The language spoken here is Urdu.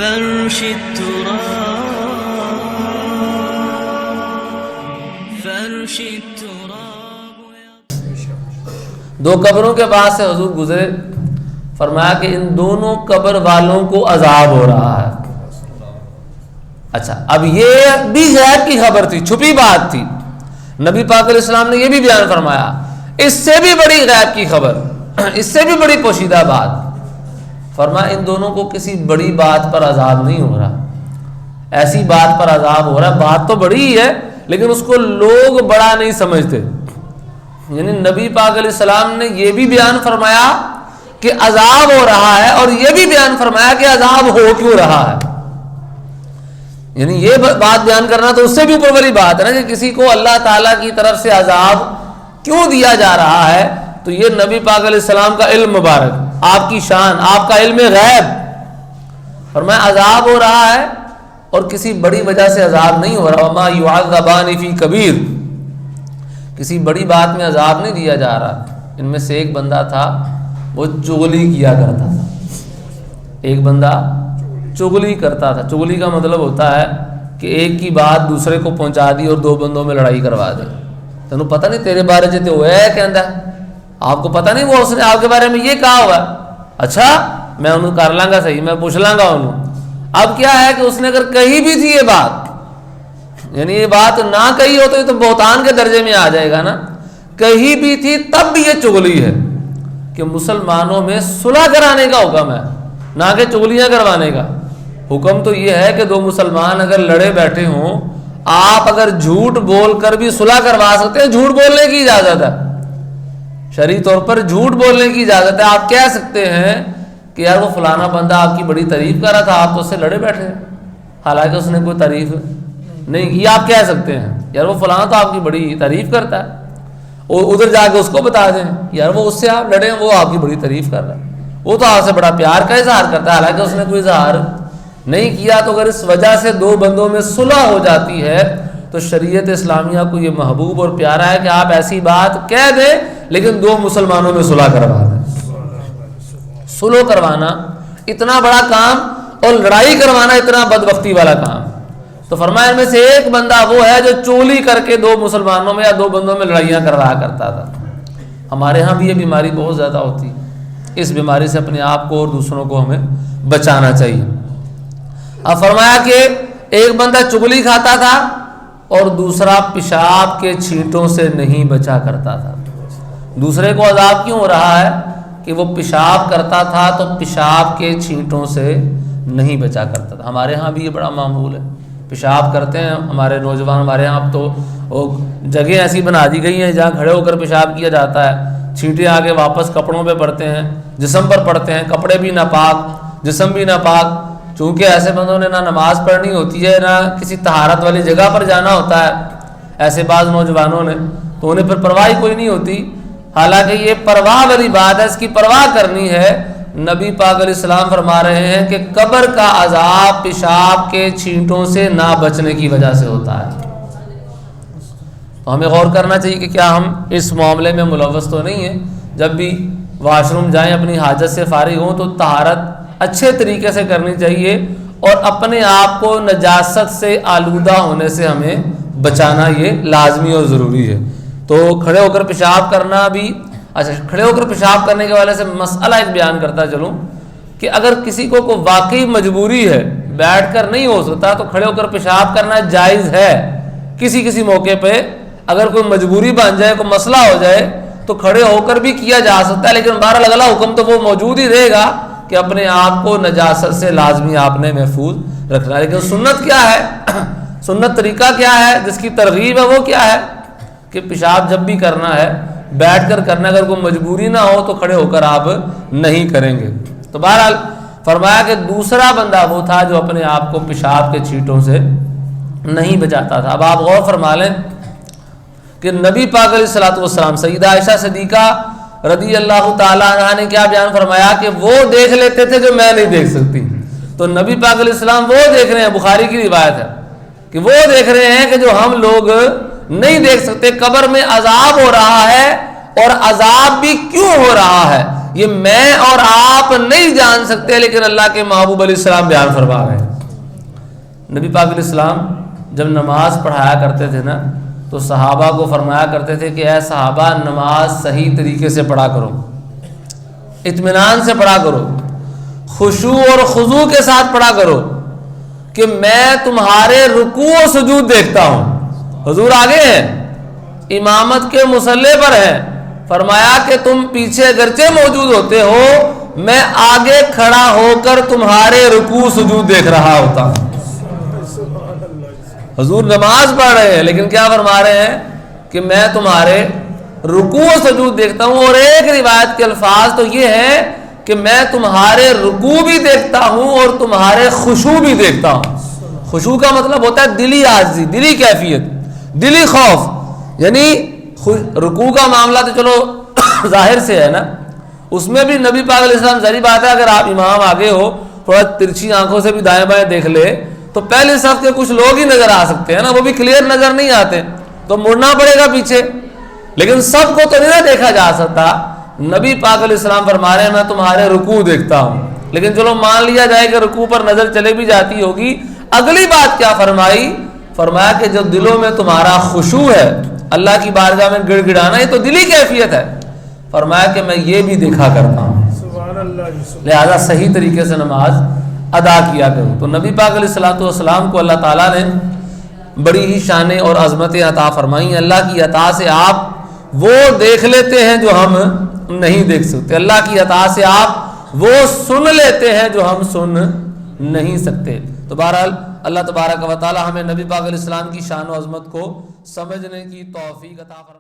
فرش التراب. دو قبروں کے بعد سے حضور گزرے، فرمایا کہ ان دونوں قبر والوں کو عذاب ہو رہا ہے. اچھا، اب یہ بھی غیب کی خبر تھی، چھپی بات تھی. نبی پاک علیہ السلام نے یہ بھی بیان فرمایا، اس سے بھی بڑی غیب کی خبر، اس سے بھی بڑی پوشیدہ بات. فرمایا ان دونوں کو کسی بڑی بات پر عذاب نہیں ہو رہا، ایسی بات پر عذاب ہو رہا ہے. بات تو بڑی ہی ہے لیکن اس کو لوگ بڑا نہیں سمجھتے. یعنی نبی پاک علیہ السلام نے یہ بھی بیان فرمایا کہ عذاب ہو رہا ہے، اور یہ بھی بیان فرمایا کہ عذاب ہو کیوں رہا ہے. یعنی یہ بات بیان کرنا تو اس سے بھی اوپر والی بات ہے نا، کہ کسی کو اللہ تعالیٰ کی طرف سے عذاب کیوں دیا جا رہا ہے. تو یہ نبی پاک علیہ السلام کا علم مبارک، آپ کی شان، آپ کا علم غیب. فرمایا عذاب ہو رہا ہے اور کسی بڑی وجہ سے عذاب نہیں ہو رہا. وما يعذبان فی کبیر، کسی بڑی بات میں عذاب نہیں دیا جا رہا. ان میں سے ایک بندہ تھا وہ چغلی کیا کرتا تھا. ایک بندہ چغلی کرتا تھا. چغلی کا مطلب ہوتا ہے کہ ایک کی بات دوسرے کو پہنچا دی اور دو بندوں میں لڑائی کروا دی. تینوں پتہ نہیں تیرے بارے جتے ہوئے ہے کہندا، آپ کو پتہ نہیں وہ اس نے آپ کے بارے میں یہ کہا ہوا. اچھا میں انہوں کر لاں گا، صحیح میں پوچھ لاں گا انہوں. اب کیا ہے کہ اس نے اگر کہی بھی تھی یہ بات، یعنی یہ بات نہ کہی ہو تو یہ تو بہتان کے درجے میں آ جائے گا نا. کہی بھی تھی تب بھی یہ چغلی ہے کہ مسلمانوں میں صلح کرانے کا حکم ہے، نہ کہ چغلیاں کروانے کا. حکم تو یہ ہے کہ دو مسلمان اگر لڑے بیٹھے ہوں، آپ اگر جھوٹ بول کر بھی صلح کروا سکتے ہیں. جھوٹ بولنے کی اجازت ہے، شرعی طور پر جھوٹ بولنے کی اجازت ہے. آپ کہہ سکتے ہیں کہ یار وہ فلانا بندہ آپ کی بڑی تعریف کر رہا تھا، آپ تو اس سے لڑے بیٹھے ہیں، حالانکہ اس نے کوئی تعریف نہیں کی. آپ کہہ سکتے ہیں یار وہ فلانا تو آپ کی بڑی تعریف کرتا ہے، اور ادھر جا کے اس کو بتا دیں یار وہ اس سے آپ لڑے ہیں، وہ آپ کی بڑی تعریف کر رہا ہے، وہ تو آپ سے بڑا پیار کا اظہار کرتا ہے، حالانکہ اس نے کوئی اظہار نہیں کیا. تو اگر اس وجہ سے دو بندوں میں صلح ہو جاتی ہے تو شریعت اسلامیہ کو یہ محبوب اور پیارا ہے کہ آپ ایسی بات کہہ دیں لیکن دو مسلمانوں میں صلح کروا دیں. صلح کروانا اتنا بڑا کام اور لڑائی کروانا اتنا بدبختی والا کام. تو فرمایا ان میں سے ایک بندہ وہ ہے جو چولی کر کے دو مسلمانوں میں یا دو بندوں میں لڑائیاں کروایا کرتا تھا. ہمارے ہاں بھی یہ بیماری بہت زیادہ ہوتی ہے. اس بیماری سے اپنے آپ کو اور دوسروں کو ہمیں بچانا چاہیے. اب فرمایا کہ ایک بندہ چغلی کھاتا تھا اور دوسرا پیشاب کے چھینٹوں سے نہیں بچا کرتا تھا. دوسرے کو عذاب کیوں ہو رہا ہے کہ وہ پیشاب کرتا تھا تو پیشاب کے چھینٹوں سے نہیں بچا کرتا تھا. ہمارے ہاں بھی یہ بڑا معمول ہے، پیشاب کرتے ہیں ہمارے نوجوان. ہمارے ہاں اب تو جگہ ایسی بنا دی گئی ہیں جہاں کھڑے ہو کر پیشاب کیا جاتا ہے. چھینٹے آگے واپس کپڑوں پہ پڑتے ہیں، جسم پر پڑتے ہیں، کپڑے بھی ناپاک، جسم بھی ناپاک. چونکہ ایسے بندوں نے نہ نماز پڑھنی ہوتی ہے نہ کسی طہارت والی جگہ پر جانا ہوتا ہے، ایسے بعض نوجوانوں نے، تو انہیں پھر پرواہ کوئی نہیں ہوتی. حالانکہ یہ پرواہ والی بات ہے، اس کی پرواہ کرنی ہے. نبی پاک علیہ السلام فرما رہے ہیں کہ قبر کا عذاب پیشاب کے چھینٹوں سے نہ بچنے کی وجہ سے ہوتا ہے. تو ہمیں غور کرنا چاہیے کہ کیا ہم اس معاملے میں ملوث تو نہیں ہیں. جب بھی واش روم جائیں، اپنی حاجت سے فارغ ہوں تو طہارت اچھے طریقے سے کرنی چاہیے اور اپنے آپ کو نجاست سے آلودہ ہونے سے ہمیں بچانا یہ لازمی اور ضروری ہے. تو کھڑے ہو کر پیشاب کرنا بھی، اچھا کھڑے ہو کر پیشاب کرنے کے والے سے مسئلہ ایک بیان کرتا چلوں کہ اگر کسی کو کوئی واقعی مجبوری ہے، بیٹھ کر نہیں ہو سکتا، تو کھڑے ہو کر پیشاب کرنا جائز ہے. کسی موقع پہ اگر کوئی مجبوری بن جائے، کوئی مسئلہ ہو جائے تو کھڑے ہو کر بھی کیا جا سکتا ہے. لیکن بہرحال اگلا حکم تو وہ موجود ہی رہے گا کہ اپنے آپ کو نجاست سے لازمی آپ نے محفوظ رکھنا. لیکن سنت کیا ہے، سنت طریقہ کیا ہے جس کی ترغیب ہے، وہ کیا ہے کہ پیشاب جب بھی کرنا ہے بیٹھ کر کرنا. اگر کوئی مجبوری نہ ہو تو کھڑے ہو کر آپ نہیں کریں گے. تو بہرحال فرمایا کہ دوسرا بندہ وہ تھا جو اپنے آپ کو پیشاب کے چھینٹوں سے نہیں بچاتا تھا. اب آپ غور فرما لیں کہ نبی پاک علیہ الصلوۃ والسلام سیدہ عائشہ صدیقہ رضی اللہ تعالیٰ عنہا نے کیا بیان فرمایا کہ وہ دیکھ لیتے تھے جو میں نہیں دیکھ سکتی. تو نبی پاک علیہ السلام وہ دیکھ رہے ہیں، بخاری کی روایت ہے کہ وہ دیکھ رہے ہیں کہ جو ہم لوگ نہیں دیکھ سکتے. قبر میں عذاب ہو رہا ہے، اور عذاب بھی کیوں ہو رہا ہے؟ یہ میں اور آپ نہیں جان سکتے، لیکن اللہ کے محبوب علیہ السلام بیان فرما رہے ہیں۔ نبی پاک علیہ السلام جب نماز پڑھایا کرتے تھے نا تو صحابہ کو فرمایا کرتے تھے کہ اے صحابہ نماز صحیح طریقے سے پڑھا کرو، اطمینان سے پڑھا کرو، خشوع اور خضوع کے ساتھ پڑھا کرو کہ میں تمہارے رکوع و سجود دیکھتا ہوں۔ حضور آگے ہیں، امامت کے مصلی پر ہیں، فرمایا کہ تم پیچھے اگرچہ موجود ہوتے ہو، میں آگے کھڑا ہو کر تمہارے رکوع سجود دیکھ رہا ہوتا ہوں۔ حضور نماز پڑھ رہے ہیں لیکن کیا فرما رہے ہیں کہ میں تمہارے رکوع و سجود دیکھتا ہوں۔ اور ایک روایت کے الفاظ تو یہ ہے کہ میں تمہارے رکوع بھی دیکھتا ہوں اور تمہارے خشوع بھی دیکھتا ہوں۔ خشوع کا مطلب ہوتا ہے دلی عاجزی، دلی کیفیت، دلی خوف، یعنی رکوع کا معاملہ تو چلو ظاہر سے ہے نا، اس میں بھی نبی پاک علیہ السلام، ظاہری بات ہے اگر آپ امام آگے ہو تھوڑا ترچھی آنکھوں سے بھی دائیں بائیں دیکھ لے تو پہلے صف کے کچھ لوگ ہی نظر آ سکتے ہیں نا، وہ بھی کلیئر نظر نہیں آتے تو مڑنا پڑے گا پیچھے، لیکن سب کو تو نہیں دیکھا جا سکتا۔ نبی پاک علیہ السلام فرما رہے ہیں میں تمہارے رکوع دیکھتا ہوں، لیکن چلو مان لیا جائے کہ رکوع پر نظر چلے بھی جاتی ہوگی، اگلی بات کیا فرمائی؟ فرمایا کہ جو دلوں میں تمہارا خشوع ہے، اللہ کی بارگاہ میں گڑ گڑانا، یہ تو دلی کیفیت ہے۔ فرمایا کہ میں یہ بھی دیکھا کرتا ہوں، لہذا صحیح طریقے سے نماز ادا کیا کروں۔ تو نبی پاک علیہ الصلوۃ والسلام کو اللہ تعالیٰ نے بڑی ہی شانیں اور عظمتیں عطا فرمائی۔ اللہ کی عطا سے آپ وہ دیکھ لیتے ہیں جو ہم نہیں دیکھ سکتے، اللہ کی عطا سے آپ وہ سن لیتے ہیں جو ہم سن نہیں سکتے۔ تو بہرحال اللہ تبارک و تعالیٰ ہمیں نبی پاک علیہ السلام کی شان و عظمت کو سمجھنے کی توفیق عطا فرمائے۔